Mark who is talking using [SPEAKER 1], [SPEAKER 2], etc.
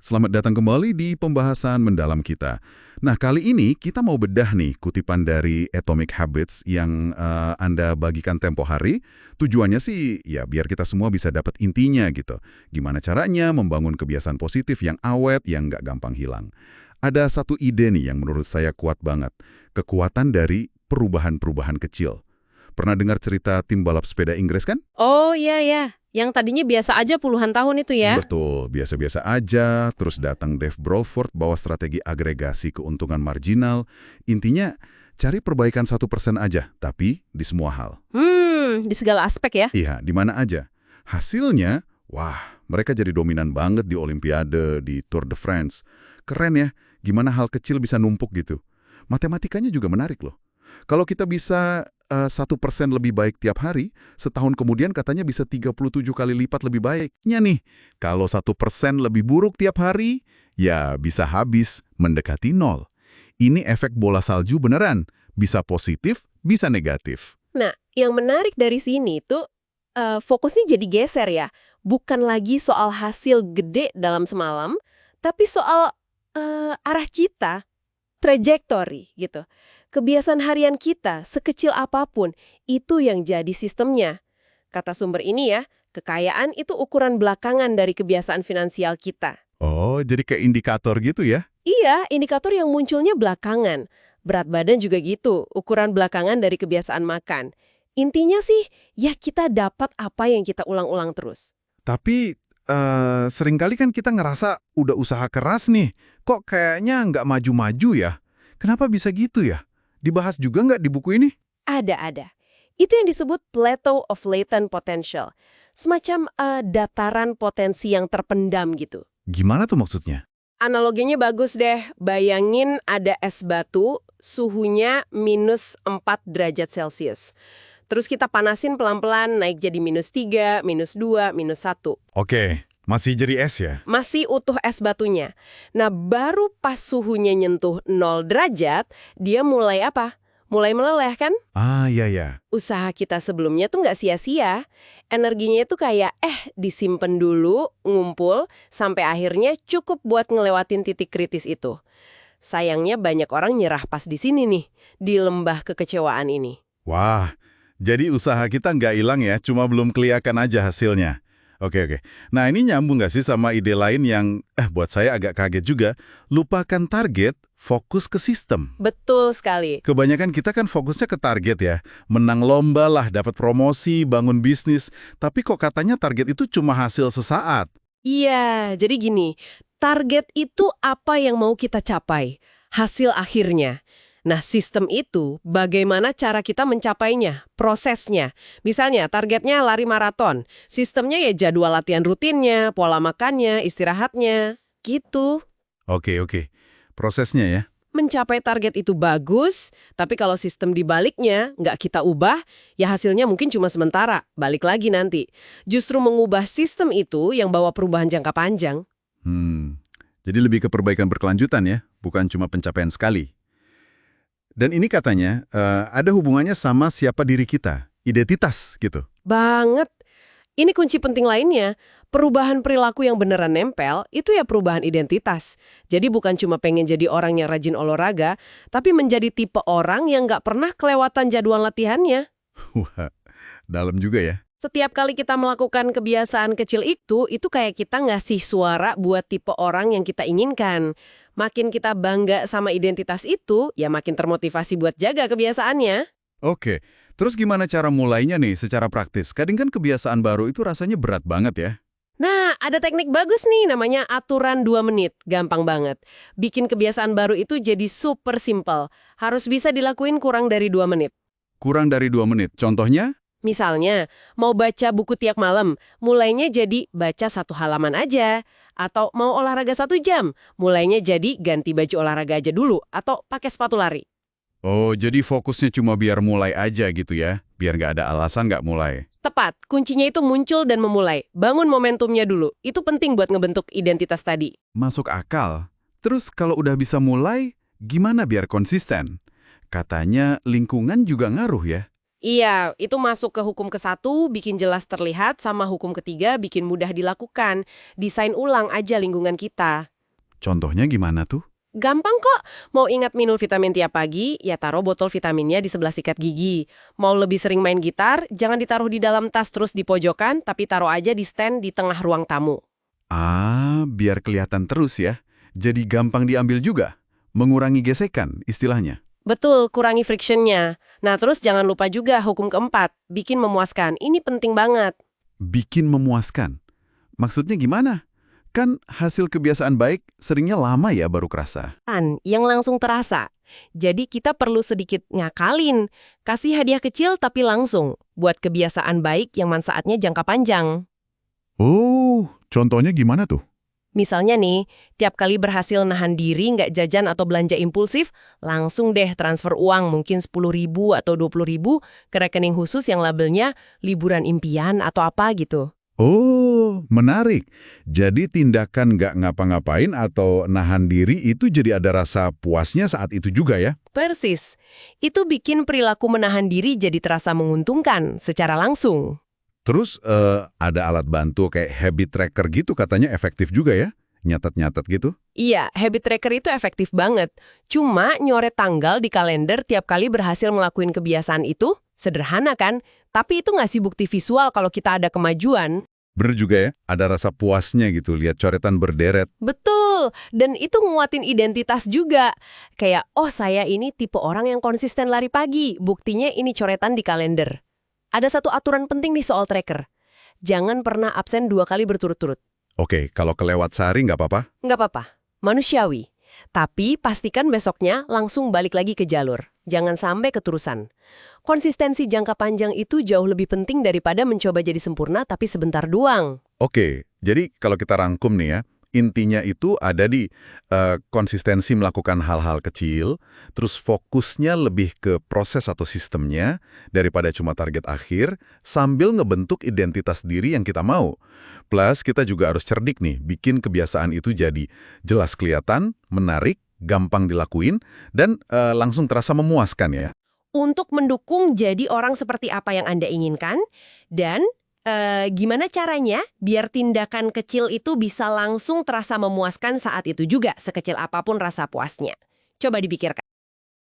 [SPEAKER 1] Selamat datang kembali di pembahasan mendalam kita. Nah, kali ini kita mau bedah nih kutipan dari Atomic Habits yang Anda bagikan tempo hari. Tujuannya sih ya biar kita semua bisa dapat intinya gitu. Gimana caranya membangun kebiasaan positif yang awet, yang nggak gampang hilang. Ada satu ide nih yang menurut saya kuat banget. Kekuatan dari perubahan-perubahan kecil. Pernah dengar cerita tim balap sepeda Inggris kan?
[SPEAKER 2] Oh iya ya, yang tadinya biasa aja puluhan tahun itu ya.
[SPEAKER 1] Betul, biasa-biasa aja, terus datang Dave Browford bawa strategi agregasi keuntungan marginal. Intinya, cari perbaikan 1% aja, tapi di semua hal.
[SPEAKER 2] Di segala aspek ya.
[SPEAKER 1] Iya, di mana aja. Hasilnya, wah, mereka jadi dominan banget di Olimpiade, di Tour de France. Keren ya, gimana hal kecil bisa numpuk gitu. Matematikanya juga menarik loh. Kalau kita bisa 1% lebih baik tiap hari, setahun kemudian katanya bisa 37 kali lipat lebih baiknya nih. Kalau 1% lebih buruk tiap hari, ya bisa habis mendekati nol. Ini efek bola salju beneran. Bisa positif, bisa negatif.
[SPEAKER 2] Nah, yang menarik dari sini tuh fokusnya jadi geser ya. Bukan lagi soal hasil gede dalam semalam, tapi soal arah cita, trajektori gitu. Kebiasaan harian kita, sekecil apapun, itu yang jadi sistemnya. Kata sumber ini ya, kekayaan itu ukuran belakangan dari kebiasaan finansial kita.
[SPEAKER 1] Oh, jadi kayak indikator gitu ya?
[SPEAKER 2] Iya, indikator yang munculnya belakangan. Berat badan juga gitu, ukuran belakangan dari kebiasaan makan. Intinya sih, ya kita dapat apa yang kita ulang-ulang terus.
[SPEAKER 3] Tapi seringkali kan kita ngerasa udah usaha keras nih, kok kayaknya nggak maju-maju ya? Kenapa bisa gitu ya? Dibahas juga nggak di buku ini?
[SPEAKER 2] Ada. Itu yang disebut plateau of latent potential. Semacam dataran potensi yang terpendam gitu.
[SPEAKER 3] Gimana tuh maksudnya?
[SPEAKER 2] Analoginya bagus deh. Bayangin ada es batu, suhunya minus 4 derajat Celcius. Terus kita panasin pelan-pelan, naik jadi minus 3, minus 2, minus 1.
[SPEAKER 3] Oke, masih jadi es ya?
[SPEAKER 2] Masih utuh es batunya. Nah, baru pas suhunya nyentuh 0 derajat, dia mulai apa? Mulai meleleh kan?
[SPEAKER 3] Ah, iya.
[SPEAKER 2] Usaha kita sebelumnya tuh nggak sia-sia. Energinya itu kayak, disimpan dulu, ngumpul, sampai akhirnya cukup buat ngelewatin titik kritis itu. Sayangnya banyak orang nyerah pas di sini nih, di lembah kekecewaan ini.
[SPEAKER 3] Wah, jadi usaha kita nggak hilang ya, cuma belum kelihatan aja hasilnya. Oke. Nah, ini nyambung nggak sih sama ide lain yang buat saya agak kaget juga? Lupakan target, fokus ke sistem.
[SPEAKER 2] Betul sekali.
[SPEAKER 3] Kebanyakan kita kan fokusnya ke target ya. Menang lomba lah, dapat promosi, bangun bisnis. Tapi kok katanya target itu cuma hasil sesaat?
[SPEAKER 2] Iya, jadi gini, target itu apa yang mau kita capai, hasil akhirnya. Nah, sistem itu bagaimana cara kita mencapainya, prosesnya. Misalnya, targetnya lari maraton. Sistemnya ya jadwal latihan rutinnya, pola makannya, istirahatnya, gitu.
[SPEAKER 3] Oke. Prosesnya ya.
[SPEAKER 2] Mencapai target itu bagus, tapi kalau sistem dibaliknya nggak kita ubah, ya hasilnya mungkin cuma sementara, balik lagi nanti. Justru mengubah sistem itu yang bawa perubahan jangka panjang.
[SPEAKER 3] Jadi lebih ke perbaikan berkelanjutan ya, bukan cuma pencapaian sekali. Dan ini katanya ada hubungannya sama siapa diri kita, identitas gitu.
[SPEAKER 2] Banget. Ini kunci penting lainnya. Perubahan perilaku yang beneran nempel, itu ya perubahan identitas. Jadi bukan cuma pengen jadi orang yang rajin olahraga, tapi menjadi tipe orang yang nggak pernah kelewatan jadwal latihannya.
[SPEAKER 3] Wah, dalam juga ya.
[SPEAKER 2] Setiap kali kita melakukan kebiasaan kecil itu kayak kita ngasih suara buat tipe orang yang kita inginkan. Makin kita bangga sama identitas itu, ya makin termotivasi buat jaga kebiasaannya.
[SPEAKER 3] Oke, terus gimana cara mulainya nih secara praktis? Kadang kan kebiasaan baru itu rasanya berat banget ya.
[SPEAKER 2] Nah, ada teknik bagus nih, namanya aturan 2 menit. Gampang banget. Bikin kebiasaan baru itu jadi super simple. Harus bisa dilakuin kurang dari 2 menit.
[SPEAKER 3] Kurang dari 2 menit. Contohnya?
[SPEAKER 2] Misalnya, mau baca buku tiap malam, mulainya jadi baca 1 halaman aja. Atau mau olahraga 1 jam, mulainya jadi ganti baju olahraga aja dulu. Atau pakai sepatu lari.
[SPEAKER 3] Oh, jadi fokusnya cuma biar mulai aja gitu ya? Biar nggak ada alasan nggak mulai.
[SPEAKER 2] Tepat, kuncinya itu muncul dan memulai. Bangun momentumnya dulu. Itu penting buat ngebentuk identitas tadi.
[SPEAKER 3] Masuk akal. Terus kalau udah bisa mulai, gimana biar konsisten? Katanya lingkungan juga ngaruh ya?
[SPEAKER 2] Iya, itu masuk ke hukum ke-1, bikin jelas terlihat, sama hukum ketiga, bikin mudah dilakukan. Desain ulang aja lingkungan kita.
[SPEAKER 3] Contohnya gimana tuh?
[SPEAKER 2] Gampang kok. Mau ingat minum vitamin tiap pagi, ya taruh botol vitaminnya di sebelah sikat gigi. Mau lebih sering main gitar, jangan ditaruh di dalam tas terus di pojokan, tapi taruh aja di stand di tengah ruang tamu.
[SPEAKER 3] Ah, biar kelihatan terus ya. Jadi gampang diambil juga. Mengurangi gesekan, istilahnya.
[SPEAKER 2] Betul, kurangi frictionnya. Nah, terus jangan lupa juga hukum keempat, bikin memuaskan. Ini penting banget.
[SPEAKER 3] Bikin memuaskan. Maksudnya gimana? Kan hasil kebiasaan baik seringnya lama ya baru kerasa.
[SPEAKER 2] Yang langsung terasa. Jadi kita perlu sedikit ngakalin. Kasih hadiah kecil tapi langsung. Buat kebiasaan baik yang manfaatnya jangka panjang.
[SPEAKER 3] Oh, contohnya gimana tuh?
[SPEAKER 2] Misalnya nih, tiap kali berhasil nahan diri nggak jajan atau belanja impulsif, langsung deh transfer uang mungkin 10.000 atau 20.000 ke rekening khusus yang labelnya liburan impian atau apa gitu.
[SPEAKER 3] Oh, menarik. Jadi tindakan nggak ngapa-ngapain atau nahan diri itu jadi ada rasa puasnya saat itu juga ya?
[SPEAKER 2] Persis. Itu bikin perilaku menahan diri jadi terasa menguntungkan secara langsung.
[SPEAKER 3] Terus ada alat bantu kayak habit tracker gitu katanya efektif juga ya? Nyatet-nyatet gitu?
[SPEAKER 2] Iya, habit tracker itu efektif banget. Cuma nyoret tanggal di kalender tiap kali berhasil ngelakuin kebiasaan itu, sederhana kan? Tapi itu ngasih bukti visual kalau kita ada kemajuan.
[SPEAKER 3] Bener juga ya, ada rasa puasnya gitu, lihat coretan berderet.
[SPEAKER 2] Betul, dan itu nguatin identitas juga. Kayak, oh saya ini tipe orang yang konsisten lari pagi, buktinya ini coretan di kalender. Ada satu aturan penting nih soal tracker. Jangan pernah absen 2 kali berturut-turut.
[SPEAKER 3] Oke, kalau kelewat sehari nggak apa-apa?
[SPEAKER 2] Nggak apa-apa, manusiawi. Tapi pastikan besoknya langsung balik lagi ke jalur. Jangan sampai keterusan. Konsistensi jangka panjang itu jauh lebih penting daripada mencoba jadi sempurna tapi sebentar doang.
[SPEAKER 3] Oke, jadi kalau kita rangkum nih ya, intinya itu ada di konsistensi melakukan hal-hal kecil, terus fokusnya lebih ke proses atau sistemnya daripada cuma target akhir, sambil ngebentuk identitas diri yang kita mau. Plus kita juga harus cerdik nih, bikin kebiasaan itu jadi jelas kelihatan, menarik, gampang dilakuin, dan langsung terasa memuaskan ya.
[SPEAKER 2] Untuk mendukung jadi orang seperti apa yang Anda inginkan, dan gimana caranya biar tindakan kecil itu bisa langsung terasa memuaskan saat itu juga, sekecil apapun rasa puasnya. Coba dipikirkan.